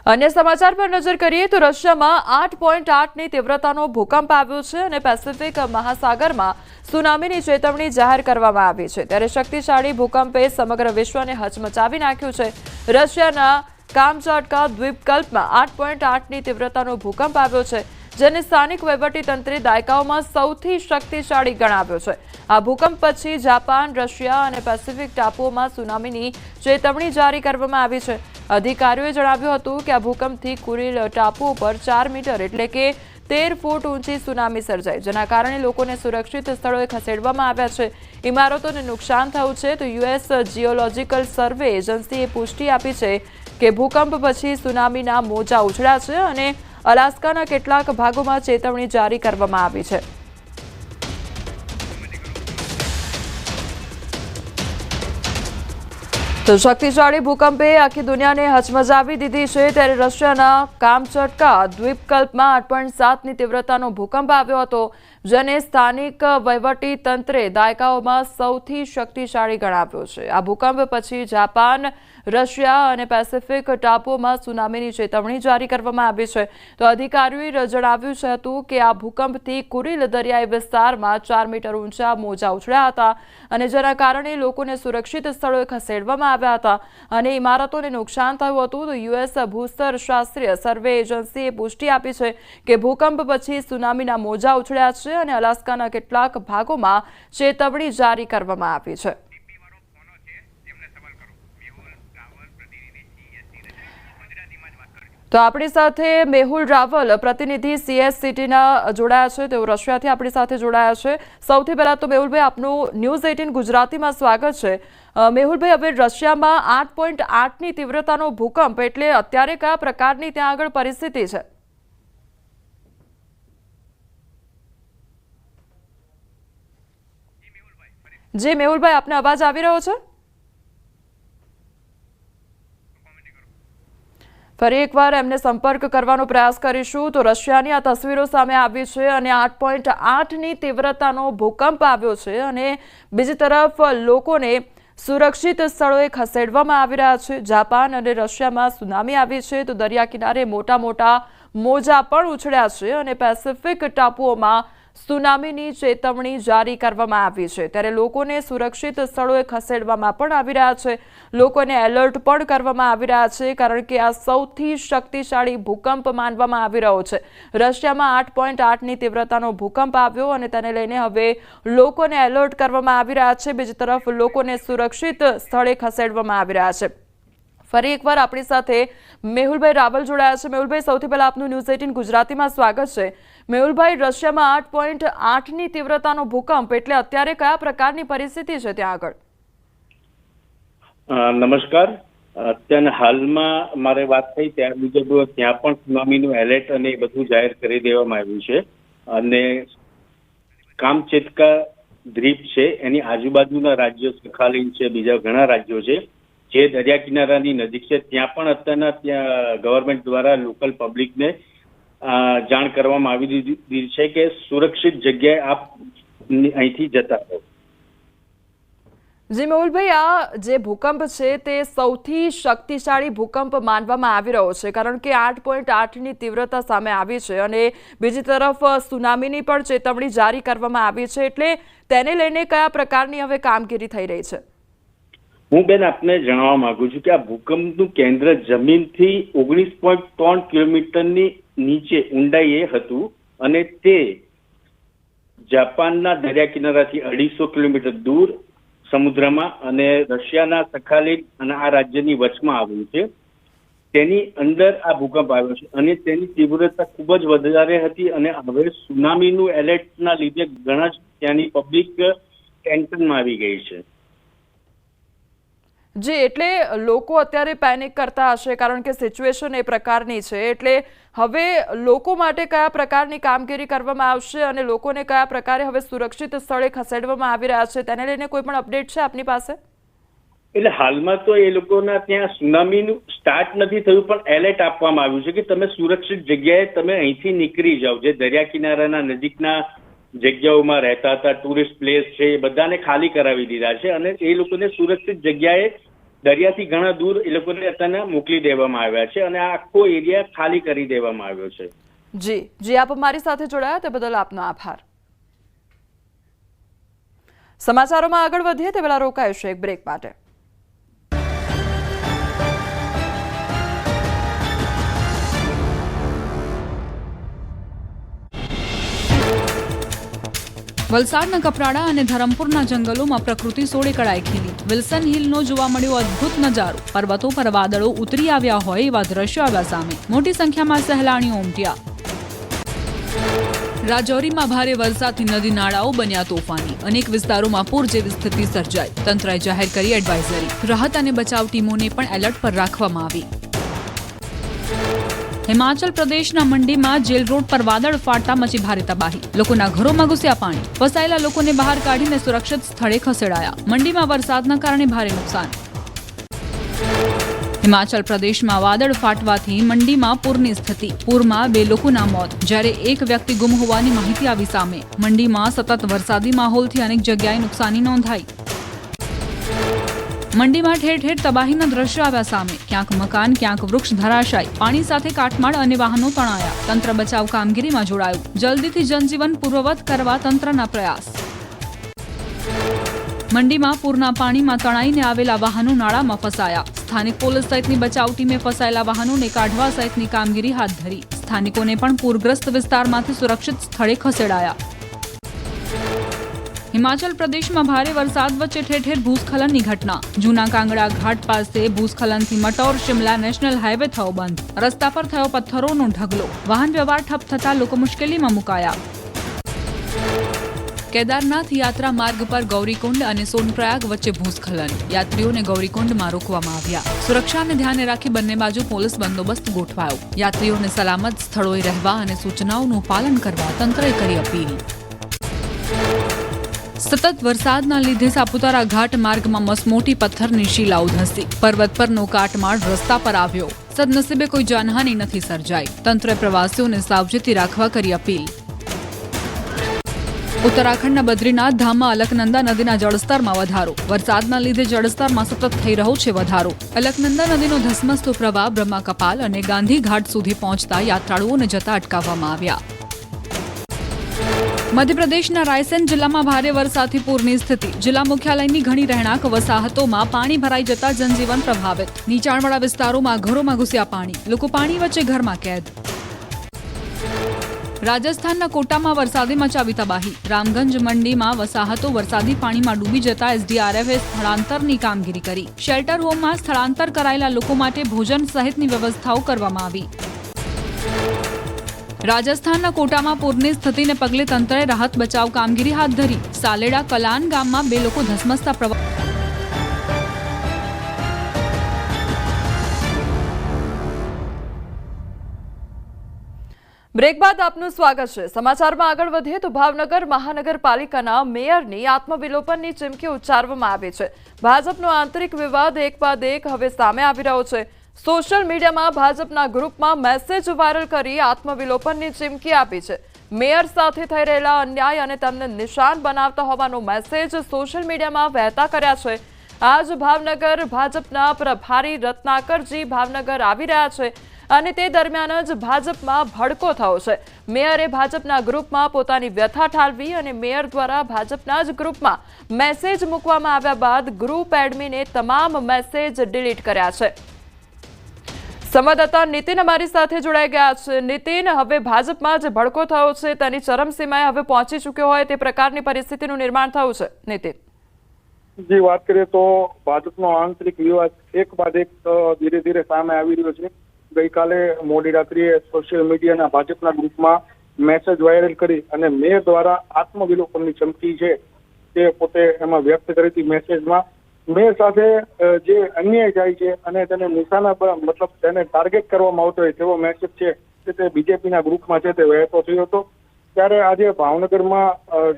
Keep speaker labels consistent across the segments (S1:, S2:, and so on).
S1: अन्य समाचार पर नजर करिए तो रशिया में 8.8 तीव्रताનો ભૂકંપ આવ્યો છે અને પેસિફિક મહાસાગરમાં સુનામીની ચેતવણી જાહેર કરવામાં આવી છે। ત્યારે શક્તિશાળી ભૂકંપે સમગ્ર વિશ્વને હચમચાવી નાખ્યું છે। રશિયાના કામચાટકા દ્વીપકલ્પમાં 8.8 तीव्रताનો ભૂકંપ આવ્યો છે, જેને સ્થાનિક વહીવટીતંત્રે દાયકાઓમાં સૌથી શક્તિશાળી ગણાવ્યો છે। આ ભૂકંપ પછી જાપાન, રશિયા અને પેસિફિક ટાપુઓમાં સુનામીની ચેતવણી જારી કરવામાં આવી છે। અધિકારીઓએ જણાવ્યું હતું કે આ ભૂકંપથી કુરિલ ટાપુઓ પર 4 મીટર એટલે કે 13 ફૂટ ઊંચી સુનામી સર્જાઈ, જેના કારણે લોકોને સુરક્ષિત સ્થળોએ ખસેડવામાં આવ્યા છે। ઇમારતોને નુકસાન થયું છે તો યુએસ જીઓલોજિકલ સર્વે એજન્સીએ પુષ્ટિ આપી છે કે ભૂકંપ પછી સુનામીના મોજા ઉછળ્યા છે અને અલાસ્કાના કેટલાક ભાગોમાં ચેતવણી જારી કરવામાં આવી છે। તો શક્તિશાળી ભૂકંપે આખી દુનિયાને હચમચાવી દીધી છે। ત્યારે રશિયાના કામચટકા દ્વીપકલ્પમાં 8.7ની તીવ્રતાનો ભૂકંપ આવ્યો હતો, જેને સ્થાનિક વહીવટી તંત્રે દાયકાઓમાં સૌથી શક્તિશાળી ગણાવ્યો છે। આ ભૂકંપ પછી જાપાન, રશિયા અને પેસિફિક ટાપુઓમાં સુનામીની ચેતવણી જારી કરવામાં આવી છે। તો અધિકારીઓએ જણાવ્યું હતું કે આ ભૂકંપથી કુરિલ દરિયાઈ વિસ્તારમાં 4 મીટર ઊંચા મોજા ઉછળ્યા હતા અને જેના કારણે લોકોને સુરક્ષિત સ્થળોએ ખસેડવામાં આવ્યા હતા અને ઇમારતોને નુકસાન થયું હતું। તો યુએસ ભૂસ્તરશાસ્ત્રીય સર્વે એજન્સીએ પુષ્ટિ આપી છે કે ભૂકંપ પછી સુનામીના મોજા ઉછળ્યા છે અને અલાસ્કાના કેટલાક ભાગોમાં ચેતવણી જારી કરવામાં આવી છે। તો આપણી સાથે મેહુલ રાવલ, પ્રતિનિધિ CSCTના જોડાયા છે, તેઓ રશિયાથી આપણી સાથે જોડાયા છે। સૌથી પહેલા તો મેહુલભાઈ, આપનું ન્યૂઝ 18 ગુજરાતીમાં સ્વાગત છે। મેહુલભાઈ, હવે રશિયામાં 8.8ની તીવ્રતાનો ભૂકંપ એટલે અત્યારે કયા પ્રકારની ત્યાં આગળ પરિસ્થિતિ છે? જી મેહુલભાઈ, આપને અવાજ આવી રહ્યો છે? ફરી એકવાર એમને સંપર્ક કરવાનો પ્રયાસ કરીશું। તો રશિયાની આ તસવીરો સામે આવી છે અને 8.8ની તીવ્રતાનો ભૂકંપ આવ્યો છે અને બીજી તરફ લોકોને સુરક્ષિત સ્થળોએ ખસેડવામાં આવી રહ્યા છે। જાપાન અને રશિયામાં સુનામી આવી છે તો દરિયા કિનારે મોટા મોટા મોજા પણ ઉછળ્યા છે અને પેસિફિક ટાપુઓમાં સુનામીની ચેતવણી જારી કરવામાં આવી છે। ત્યારે લોકોને સુરક્ષિત સ્થળોએ ખસેડવામાં પણ આવી રહ્યા છે, લોકોને એલર્ટ પણ કરવામાં આવી રહ્યા છે, કારણ કે આ સૌથી શક્તિશાળી ભૂકંપ માનવામાં આવી રહ્યો છે। રશિયામાં 8.8ની તીવ્રતાનો ભૂકંપ આવ્યો અને તેને લઈને હવે લોકોને એલર્ટ કરવામાં આવી રહ્યા છે। બીજી તરફ લોકોને સુરક્ષિત સ્થળે ખસેડવામાં આવી રહ્યા છે। ફરી એકવાર આપણી સાથે મેહુલભાઈ રાવલ જોડાયા છે। મેહુલભાઈ, સૌથી પહેલા આપનું ન્યૂઝ 18 ગુજરાતીમાં સ્વાગત છે। મેહુલભાઈ, રશિયામાં 8.8ની તીવ્રતાનો ભૂકંપ એટલે અત્યારે કયા પ્રકારની પરિસ્થિતિ છે ત્યાં આગળ?
S2: નમસ્કાર। અત્યારે હાલમાં મારે વાત થઈ ત્યાં મુજબ ત્યાં પણ સુનામીનું એલર્ટ અને એ બધું જાહેર કરી દેવામાં આવ્યું છે અને કામચેટકા દ્વીપ છે એની આજુબાજુના રાજ્યો સખાલિન છે, બીજા ઘણા રાજ્યો છે જે દરિયા કિનારાની નજીક છે, ત્યાં પણ અત્યારના ત્યાં ગવર્મેન્ટ દ્વારા લોકલ પબ્લિકને જાણ કરવામાં આવી દીધી છે કે સુરક્ષિત જગ્યાએ આપ અહીંથી જતા રહો।
S1: જી મેહુલભાઈ, આ જે ભૂકંપ છે તે સૌથી શક્તિશાળી ભૂકંપ માનવામાં આવી રહ્યો છે, કારણ કે 8.8ની તીવ્રતા સામે આવી છે અને બીજી તરફ સુનામીની પણ ચેતવણી જારી કરવામાં આવી છે, એટલે તેને લઈને કયા પ્રકારની હવે કામગીરી થઈ રહી છે?
S2: હું બેન આપને જણાવવા માંગુ છું કે આ ભૂકંપનું કેન્દ્ર જમીનથી 19.3 કિલોમીટરની નીચે ઊંડાઈએ હતું અને તે જાપાનના દરિયા કિનારાથી 250 કિલોમીટર દૂર સમુદ્રમાં અને રશિયાના સખાલિન અને આ રાજ્યની વચમાં આવેલું છે। તેની અંદર આ ભૂકંપ આવ્યો છે અને તેની તીવ્રતા ખૂબ જ વધારે હતી અને હવે સુનામીનું એલર્ટના લીધે ઘણા જ ત્યાંની પબ્લિક ટેન્શનમાં આવી ગઈ છે।
S1: જી, એટલે લોકો અત્યારે પેનિક કરતા હશે કારણ કે સિચ્યુએશન એ પ્રકારની છે, એટલે હવે લોકો માટે કયા પ્રકારની કામગીરી કરવામાં આવશે અને લોકોને કયા પ્રકારે હવે સુરક્ષિત સ્થળે ખસેડવામાં આવી રહ્યા છે, તેને લઈને કોઈ પણ અપડેટ છે આપની પાસે?
S2: એટલે હાલમાં તો એ લોકોના ત્યાં સુનામીનું સ્ટાર્ટ નથી થયું પણ એલર્ટ આપવામાં આવ્યું છે કે તમે સુરક્ષિત જગ્યાએ તમે અહીંથી નીકળી જાઓ। જે દરિયા કિનારાના નજીકના જગ્યાઓમાં રહેતા હતા, ટુરિસ્ટ પ્લેસ છે, એ બધાને ખાલી કરાવી દીધા છે અને એ લોકોને સુરક્ષિત જગ્યાએ દરિયાથી ઘણા દૂર એ લોકોને અત્યારે મોકલી દેવામાં આવ્યા છે અને આ આખો એરિયા ખાલી કરી દેવામાં આવ્યો છે.
S1: જી આપ મારી સાથે જોડાયા તે બદલ આપનો આભાર. સમાચારોમાં આગળ વધીએ તે પહેલા રોકાઈશું એક બ્રેક માટે.
S3: વલસાડના કપરાડા અને ધરમપુરના જંગલોમાં પ્રકૃતિ સોળે કળાએ ખીલી. વિલ્સન હિલનો જોવા મળ્યો અદ્ભુત નજારો. પર્વતો પર વાદળો ઉતરી આવ્યા હોય એવા દ્રશ્યો આવ્યા સામે. મોટી સંખ્યામાં સહેલાણીઓ ઉમટ્યા. રાજૌરીમાં ભારે વરસાદથી નદી નાળાઓ બન્યા તોફાની. અનેક વિસ્તારોમાં પૂર જેવી સ્થિતિ સર્જાઈ. તંત્રએ જાહેર કરી એડવાઇઝરી. રાહત અને બચાવ ટીમોને પણ એલર્ટ પર રાખવામાં આવી. હિમાચલ પ્રદેશના મંડીમાં જેલ રોડ પર વાદળ ફાટતા મચી ભારે તબાહી. લોકોના ઘરોમાં ઘૂસ્યા પાણી. ફસાયેલા લોકોને બહાર કાઢીને સુરક્ષિત સ્થળે ખસેડાયા. મંડીમાં વરસાદના કારણે ભારે નુકસાન. હિમાચલ પ્રદેશમાં વાદળ ફાટવાથી મંડીમાં પૂરની સ્થિતિ. પૂરમાં 2 લોકોના મોત, જ્યારે 1 વ્યક્તિ ગુમ હોવાની માહિતી આવી સામે. મંડીમાં સતત વરસાદી માહોલથી અનેક જગ્યાએ નુકસાની નોંધાઈ. મંડીમાં ઠેર ઠેર તબાહીના દ્રશ્યો આવ્યા સામે. ક્યાંક મકાન, ક્યાંક વૃક્ષ ધરાશાય. પાણી સાથે કાટમાળ અને વાહનો તણાયા. તંત્ર બચાવ કામગીરીમાં જોડાયું. જલ્દીથી જનજીવન પૂર્વવત કરવા તંત્રના પ્રયાસ. મંડીમાં પૂરના પાણીમાં તણાઈને આવેલા વાહનો નાળામાં ફસાયા. સ્થાનિક પોલીસ સહિતની બચાવ ટીમે ફસાયેલા વાહનોને કાઢવા સહિતની કામગીરી હાથ ધરી. સ્થાનિકોને પણ પૂરગ્રસ્ત વિસ્તારમાંથી સુરક્ષિત સ્થળે ખસેડાયા. હિમાચલ પ્રદેશમાં ભારે વરસાદ વચ્ચે ઠેર ઠેર ભૂસ્ખલનની ઘટના. જૂના કાંગડા ઘાટ પાસે ભૂસ્ખલનથી મટૌર શિમલા નેશનલ હાઈવે થયો બંધ. રસ્તા પર થયો પથ્થરોનો ઢગલો. વાહન વ્યવહાર ઠપ થતા લોકો મુશ્કેલીમાં મુકાયા. કેદારનાથ યાત્રા માર્ગ પર ગૌરીકુંડ અને સોનપ્રયાગ વચ્ચે ભૂસ્ખલન. યાત્રીઓને ગૌરીકુંડમાં રોકવામાં આવ્યા. સુરક્ષાને ધ્યાને રાખી બંને બાજુ પોલીસ બંદોબસ્ત ગોઠવાયો. યાત્રીઓને સલામત સ્થળોએ રહેવા અને સૂચનાઓનું પાલન કરવા તંત્રએ કરી અપીલ. સતત વરસાદના લીધે સાપુતારા ઘાટ માર્ગમાં મસમોટી પથ્થરની શિલાઓ ધસી. પર્વત પરનો કાટમાળ રસ્તા પર આવ્યો. સદનસીબે કોઈ જાનહાનિ નથી સર્જાઈ. તંત્રએ પ્રવાસીઓને સાવચેતી રાખવા કરી અપીલ. ઉત્તરાખંડના બદ્રીનાથ ધામમાં અલકનંદા નદીના જળસ્તરમાં વધારો. વરસાદના લીધે જળસ્તરમાં સતત થઈ રહ્યો છે વધારો. અલકનંદા નદીનો ધસમસતો પ્રવાહ બ્રહ્મા કપાલ અને ગાંધી ઘાટ સુધી પહોંચતા યાત્રાળુઓને જતા અટકાવવામાં આવ્યા. મધ્યપ્રદેશના રાયસેન જિલ્લામાં ભારે વરસાદથી પૂરની સ્થિતિ. જિલ્લા મુખ્યાલયની ઘણી રહેણાંક વસાહતોમાં પાણી ભરાઈ જતા જનજીવન પ્રભાવિત. નીચાણવાળા વિસ્તારોમાં ઘરોમાં ઘૂસ્યા પાણી. લોકો પાણી વચ્ચે ઘરમાં કેદ. રાજસ્થાનના કોટામાં વરસાદે મચાવી તબાહી. રામગંજ મંડીમાં વસાહતો વરસાદી પાણીમાં ડૂબી જતા એસડીઆરએફે સ્થળાંતરની કામગીરી કરી. શેલ્ટર હોમમાં સ્થળાંતર કરાયેલા લોકો માટે ભોજન સહિતની વ્યવસ્થાઓ કરવામાં આવી. રાજસ્થાનના કોટામાં પૂરની સ્થિતિને પગલે તંત્રએ રાહત બચાવ કામગીરી હાથ ધરી. સાલેડા કલાન ગામમાં 2 લોકો ધસમસતા પ્રવાહ.
S1: બ્રેક બાદ આપનું સ્વાગત છે. સમાચારમાં આગળ વધીએ તો ભાવનગર મહાનગરપાલિકાના મેયરની આત્મવિલોપનની ચીમકી ઉચ્ચારવામાં આવી છે. ભાજપનો આંતરિક વિવાદ એક બાદ એક હવે સામે આવી રહ્યો છે. સોશિયલ મીડિયામાં ભાજપના ગ્રુપમાં મેસેજ વાયરલ કરી આત્મવિલોપનની ચીમકી આપી છે. મેયર સાથે થઈ રહેલા અન્યાય અને તેમને નિશાન બનાવતા હોવાનો મેસેજ સોશિયલ મીડિયામાં વહેતા કર્યા છે. આજ ભાવનગર ભાજપના પ્રભારી રત્નાકરજી ભાવનગર આવી રહ્યા છે અને તે દરમિયાન જ ભાજપમાં ભડકો થયો છે. મેયરે ભાજપના ગ્રુપમાં પોતાની વ્યથા ઠાલવી અને મેયર દ્વારા ભાજપના જ ગ્રુપમાં મેસેજ મૂકવામાં આવ્યા બાદ ગ્રુપ એડમિને તમામ મેસેજ ડિલીટ કર્યા છે. સંવાદદાતા નીતિન અમારી સાથે જોડાઈ ગયા છે. નીતિન, હવે ભાજપમાં જે ભડકો થયો છે તેની ચરમસીમાએ હવે પહોંચી ચૂક્યો હોય તે પ્રકારની પરિસ્થિતિનું નિર્માણ થયું છે. નીતિન,
S4: જી વાત કરીએ તો ભાજપનો આંતરિક વિવાદ એક બાદ એક ધીરે ધીરે સામે આવી રહ્યો છે. ગઈકાલે મોડી રાત્રિએ સોશિયલ મીડિયાના ભાજપના ગ્રુપમાં મેસેજ વાયરલ કરી અને મેયર દ્વારા આત્મવિલોપનની ચમકી છે તે પોતે એમાં વ્યક્ત કરી હતી. મેસેજમાં મેયર સાથે જે અન્યાય જાય છે અને તેને નિશાના મતલબ તેને ટાર્ગેટ કરવામાં આવતો હોય તેવો મેસેજ છે કે તે બીજેપીના ગ્રુપમાં છે તે વહેતો થયો હતો. ત્યારે આજે ભાવનગરમાં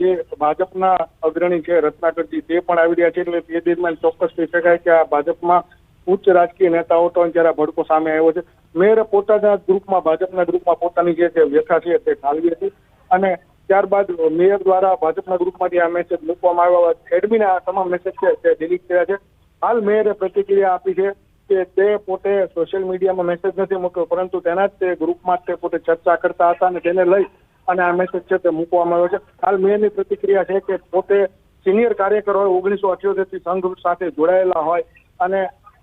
S4: જે ભાજપના અગ્રણી છે રત્નાકરજી તે પણ આવી રહ્યા છે. એટલે તે દરમિયાન ચોક્કસ કહી શકાય કે આ ભાજપમાં ઉચ્ચ રાજકીય નેતાઓ તો જ્યારે ભડકો સામે આવ્યો છે. મેયરે પોતાના ગ્રુપમાં ભાજપના ગ્રુપમાં પોતાની જે વ્યથા છે તે ઠાલવી હતી અને ત્યારબાદ મેયર દ્વારા ભાજપના ગ્રુપમાંથી આ મેસેજ મૂકવામાં આવ્યા બાદ એડમિને આ તમામ મેસેજ છે તે ડિલીટ કર્યા છે. હાલ મેયરે પ્રતિક્રિયા આપી છે કે તે પોતે સોશિયલ મીડિયામાં મેસેજ નથી મૂક્યો, પરંતુ તેના જ તે ગ્રુપમાં જ તે પોતે ચર્ચા કરતા હતા અને તેને લઈ અને આ મેસેજ છે તે મૂકવામાં આવ્યો છે. હાલ મેયરની પ્રતિક્રિયા છે કે પોતે સિનિયર કાર્યકર હોય, 1978 થી સંઘ સાથે જોડાયેલા હોય અને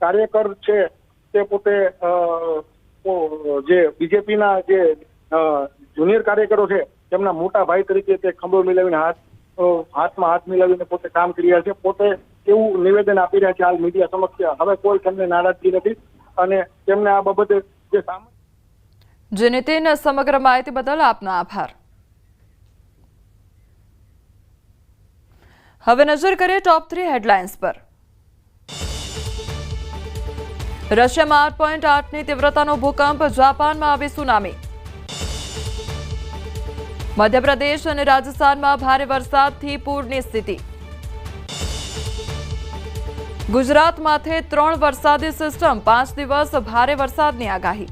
S4: કાર્યકર છે તે પોતે જે બીજેપીના જે જુનિયર કાર્યકરો છે તેમના મોટા ભાઈ તરીકે તે ખંભો મિલાવીને હાથમાં હાથ મિલાવીને પોતે કામ કરી રહ્યા છે. પોતે એવું નિવેદન આપી રહ્યા છે હાલ મીડિયા સમક્ષ. હવે કોઈ તેમને નારાજગી નથી અને તેમને આ બાબતે જે
S1: જે નીતિન, સમગ્ર માહિતી બદલ આપનો આભાર. હવે નજર કરીએ ટોપ 3 હેડલાઇન્સ પર. રશિયામાં 8.8ની તીવ્રતાનો ભૂકંપ, જાપાનમાં આવી સુનામી. મધ્યપ્રદેશ અને રાજસ્થાનમાં ભારે વરસાદથી પૂરની સ્થિતિ. ગુજરાત માથે 3 વરસાદી સિસ્ટમ, 5 દિવસ ભારે વરસાદની આગાહી.